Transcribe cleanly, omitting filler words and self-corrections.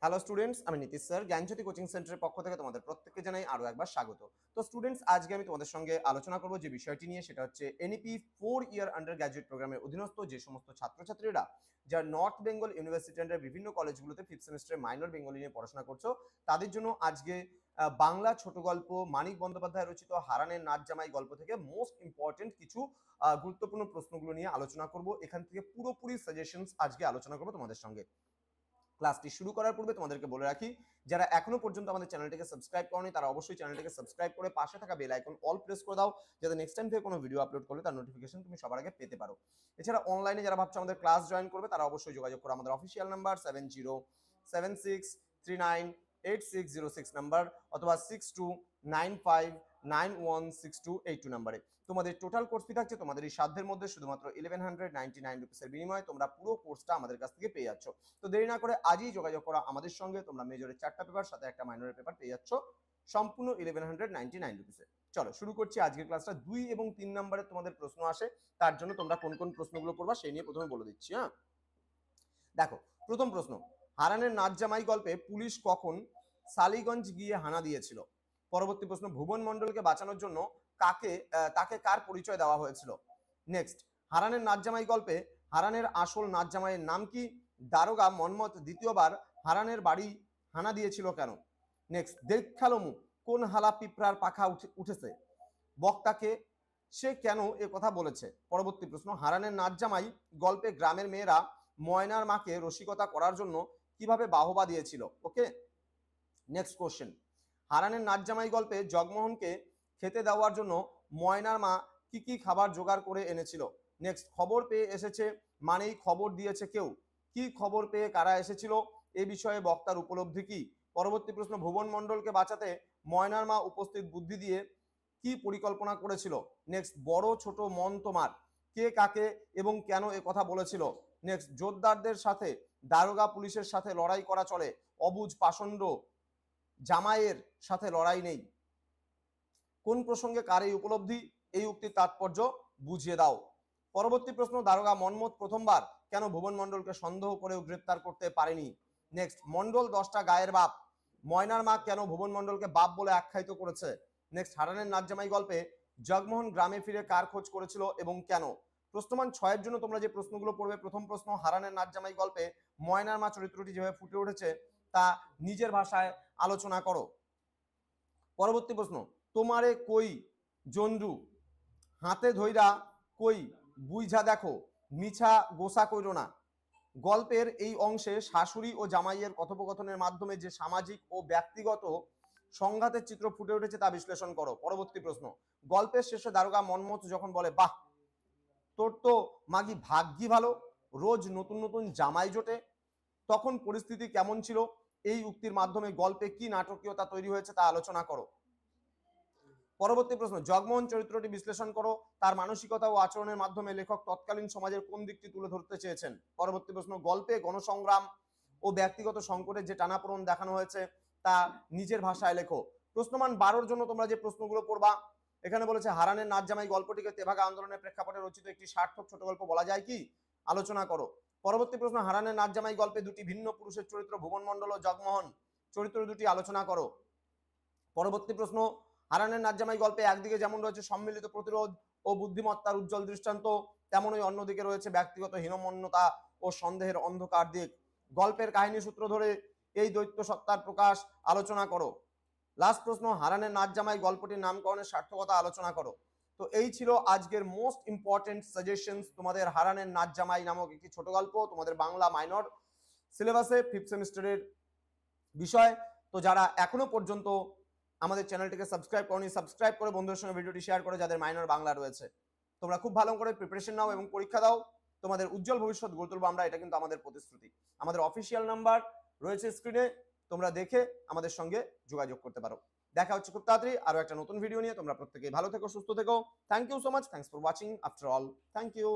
Hello students, আমি Nitish sir জ্ঞানজ্যোতি coaching সেন্টারের পক্ষ থেকে তোমাদের প্রত্যেককে জানাই আরো একবার স্বাগত। তো স্টুডেন্টস, আজকে আমি তোমাদের সঙ্গে আলোচনা করব যে বিষয়টি নিয়ে, সেটা হচ্ছে এনইপি 4 ইয়ার আন্ডার গ্র্যাজুয়েট প্রোগ্রামের অধীনস্থ যে সমস্ত ছাত্রছাত্রীরা যারা নর্থ বেঙ্গল ইউনিভার্সিটি আন্ডার বিভিন্ন কলেজগুলোতে 5th সেমিস্টারে মাইনর বেঙ্গলি নিয়ে পড়াশোনা করছো, তাদের জন্য আজকে বাংলা ছোট গল্প মানিক বন্দ্যোপাধ্যায় রচিত হারানের নাচ জামাই গল্প থেকে মোস্ট ইম্পর্টেন্ট কিছু গুরুত্বপূর্ণ প্রশ্নগুলো নিয়ে আলোচনা করব। এখান থেকে পুরোপুরি সাজেশনস আজকে আলোচনা করবো তোমাদের সঙ্গে। ক্লাসটি শুরু করার পূর্বে তোমাদেরকে বলে রাখি, যারা এখনো পর্যন্ত আমাদের চ্যানেলটিকে সাবস্ক্রাইব করনি তারা অবশ্যই চ্যানেলটিকে সাবস্ক্রাইব করে পাশে থাকা বেল আইকন অল প্রেস করে দাও, যাতে নেক্সট টাইম থেকে কোনো ভিডিও আপলোড করলে তার নোটিফিকেশন তুমি সবার আগে পেতে পারো। এছাড়া অনলাইনে যারা ভাবছো আমাদের ক্লাস জয়েন করবে, তারা অবশ্যই যোগাযোগ করো আমাদের অফিসিয়াল নাম্বার 7076398606 নাম্বার অথবা 6295916282 নাম্বারে। তোমাদের টোটাল কোর্স ফি থাকছে তোমাদের এই সাধ্যের মধ্যে শুধুমাত্র 1199 রুপিসের বিনিময়ে তোমরা পুরো কোর্সটা আমাদের কাছ থেকে পেয়ে যাচ্ছ। তো দেরি না করে আজই যোগাযোগ করা আমাদের সঙ্গে। তোমরা মেজরের 4টা পেপার সাথে একটা মাইনরের পেপার পেয়ে যাচ্ছ সম্পূর্ণ 1199 রুপিসে। চলো শুরু করছি আজকের ক্লাসটা। 2 এবং 3 নম্বরে তোমাদের প্রশ্ন আসে, তার জন্য তোমরা কোন কোন প্রশ্নগুলো করবা সেই নিয়ে প্রথমে বলে দিচ্ছি। হ্যাঁ, দেখো প্রথম প্রশ্ন, হারানের নাচ জামাই গল্পে পুলিশ কখন সালিগঞ্জ গিয়ে হানা দিয়েছিল? পরবর্তী প্রশ্ন, ভুবন মণ্ডলকে বাঁচানোর জন্য তাকে কার পরিচয় দেওয়া হয়েছিল? নেক্সট, হারানের নাচ জামাই গল্পে হারানের আসল নাচ জামাইয়ের নাম কি? দারোগা মন্মথ দ্বিতীয়বার হারানের বাড়ি হানা দিয়েছিল কেন? নেক্সট, দেখালমু কোন হালা পিঁপড়ার পাখা উঠেছে? বক্তাকে সে কেন এ কথা বলেছে? পরবর্তী প্রশ্ন, হারানের নাচ জামাই গল্পে গ্রামের মেয়েরা ময়নার মাকে রসিকতা করার জন্য কিভাবে বাহবা দিয়েছিল? ওকে। নেক্সট কোশ্চেন, হারানের নাচ জামাই গল্পে জগমোহনকে খেতে দেওয়ার জন্য ময়নার মা কি কি খাবার জোগাড় করে এনেছিল? নেক্সট, খবর পেয়ে এসেছে মানেই খবর দিয়েছে কেউ, কি খবর পেয়ে কারা এসেছিল? এ বিষয়ে বক্তার উপলব্ধি কি? পরবর্তী প্রশ্ন, ভুবন মণ্ডলকে বাঁচাতে ময়নার মা উপস্থিত বুদ্ধি দিয়ে কি পরিকল্পনা করেছিল? নেক্সট, বড় ছোট মন তোমার, কে কাকে এবং কেন এ কথা বলেছিল? নেক্সট, জোরদারদের সাথে দারোগা পুলিশের সাথে লড়াই করা চলে, অবুঝ পাষণ্ড জামাইয়ের সাথে লড়াই নেই। কোন প্রসঙ্গে কার এই উপলব্ধি? এই উক্তির তাৎপর্য বুঝিয়ে দাও। পরবর্তী প্রশ্ন, দারোগা মন্মথ প্রথমবার কেন ভুবন মণ্ডলকে সন্দেহ করেও গ্রেপ্তার করতে পারেনি? নেক্সট, মণ্ডল 10টা গায়ের বাপ, ময়নার মা কেন ভুবন মণ্ডলকে বাপ বলে আখ্যায়িত করেছে? নেক্সট, হারানের নাচ জামাই গল্পে জগমোহন গ্রামে ফিরে কার খোঁজ করেছিল এবং কেন? প্রশ্নমান 6-এর জন্য তোমরা যে প্রশ্নগুলো পড়বে, প্রথম প্রশ্ন, হারানের নাচ জামাই গল্পে ময়নার মা চরিত্রটি যেভাবে ফুটে উঠেছে তা নিজের ভাষায় আলোচনা করো। পরবর্তী প্রশ্ন, তোমারে কই জন্ডু হাতে ধইরা কই বুইঝা দেখো মিছা গোসা কইরো না। গল্পের এই অংশে শাশুড়ি ও জামাইয়ের কথোপকথনের মাধ্যমে যে সামাজিক ও ব্যক্তিগত সংঘাতের চিত্র ফুটে উঠেছে তা বিশ্লেষণ করো। পরবর্তী প্রশ্ন, গল্পের শেষে দারোগা মন্মথ যখন বলে, বাহ তোর তো মাগি ভাগ্যি ভালো, রোজ নতুন নতুন জামাই জোটে, তখন পরিস্থিতি কেমন ছিল? এই উক্তির মাধ্যমে গল্পে কি নাটকীয়তা তৈরি হয়েছে তা আলোচনা করো। পরবর্তী প্রশ্ন, জগমোহন চরিত্রটি বিশ্লেষণ করো, তার মানসিকতা ও আচরণের মাধ্যমে লেখক তৎকালীন সমাজের কোন দিকটি তুলে ধরতে চেয়েছেন? পরবর্তী প্রশ্ন, গল্পে গণসংগ্রাম ও ব্যক্তিগত সংকটের যে টানাপোড়েন দেখানো হয়েছে তা নিজের ভাষায় লেখো। প্রশ্নমান 12-র জন্য তোমরা যে প্রশ্নগুলো পড়বা, এখানে বলেছে হারানের নাচ জামাই গল্পটিকে তেভাগা আন্দোলনের প্রেক্ষাপটে রচিত একটি সার্থক ছোট গল্প বলা যায় কি? আলোচনা করো। পরবর্তী প্রশ্ন, হারানের নাচ জামাই গল্পে দুটি ভিন্ন পুরুষের চরিত্র ভুবন মণ্ডল ও জগমোহন চরিত্র দুটি আলোচনা করো। পরবর্তী প্রশ্ন, হারানের নাচ জামাই গল্পে একদিকে যেমন রয়েছে সম্মিলিত প্রতিরোধ ও বুদ্ধিমত্তার উজ্জ্বল দৃষ্টান্ত, তেমনই অন্যদিকে রয়েছে ব্যক্তিগত হীনমন্যতা ও সন্দেহের অন্ধকার দিক। গল্পের কাহিনী সূত্র ধরে এই দৈত্য সত্তার প্রকাশ আলোচনা করো। লাস্ট প্রশ্ন, হারানের নাচ জামাই গল্পটির নামকরণের সার্থকতা আলোচনা করো। তো এই ছিল আজকের মোস্ট ইম্পর্টেন্ট সাজেশনস তোমাদের হারানের নাচ জামাই নামক একটি ছোট গল্প, তোমাদের বাংলা মাইনর সিলেবাসে 5th সেমিস্টারের বিষয়। তো যারা এখনো পর্যন্ত আমাদের চ্যানেলটিকে সাবস্ক্রাইব করনি, সাবস্ক্রাইব করে বন্ধুদের সঙ্গে ভিডিওটি শেয়ার করে যাদের মাইনর বাংলা রয়েছে। তোমরা খুব ভালো করে প্রিপারেশন নাও এবং পরীক্ষা দাও, তোমাদের উজ্জ্বল ভবিষ্যৎ গড়ে তুলবো আমরা, এটা কিন্তু আমাদের প্রতিশ্রুতি। আমাদের অফিসিয়াল নাম্বার রয়েছে স্ক্রিনে, তোমরা দেখে আমাদের সঙ্গে যোগাযোগ করতে পারো। দেখা হচ্ছে খুব তাড়াতাড়ি আরো একটা নতুন ভিডিও নিয়ে। তোমরা প্রত্যেকেই ভালো থেকো, সুস্থ থেকো। Thank you so much, thanks for watching after all, thank you.